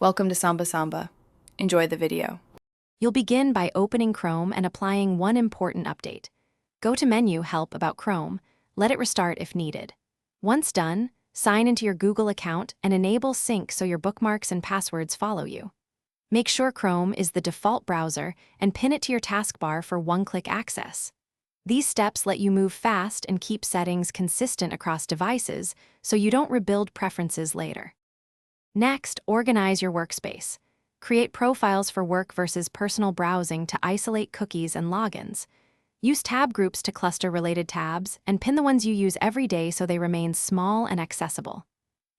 Welcome to Samba Samba. Enjoy the video. You'll begin by opening Chrome and applying one important update. Go to Menu Help about Chrome, let it restart if needed. Once done, sign into your Google account and enable sync so your bookmarks and passwords follow you. Make sure Chrome is the default browser and pin it to your taskbar for one-click access. These steps let you move fast and keep settings consistent across devices so you don't rebuild preferences later. Next, organize your workspace. Create profiles for work versus personal browsing to isolate cookies and logins. Use tab groups to cluster related tabs and pin the ones you use every day so they remain small and accessible.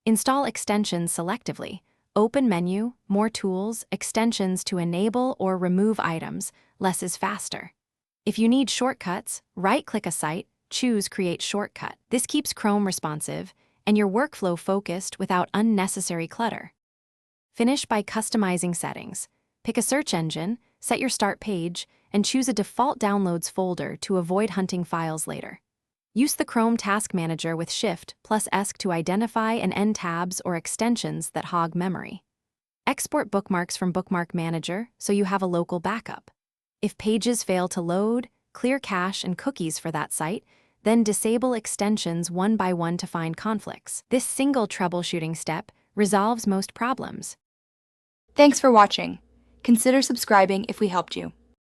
Install extensions selectively. Open Menu, More Tools, Extensions to enable or remove items. Less is faster. If you need shortcuts, right-click a site, choose Create Shortcut. This keeps Chrome responsive and your workflow focused without unnecessary clutter. Finish by customizing settings. Pick a search engine, set your start page, and choose a default downloads folder to avoid hunting files later. Use the Chrome Task Manager with Shift+S to identify and end tabs or extensions that hog memory. Export bookmarks from Bookmark Manager so you have a local backup. If pages fail to load, clear cache and cookies for that site, then disable extensions one by one to find conflicts. This single troubleshooting step resolves most problems. Thanks for watching. Consider subscribing if we helped you.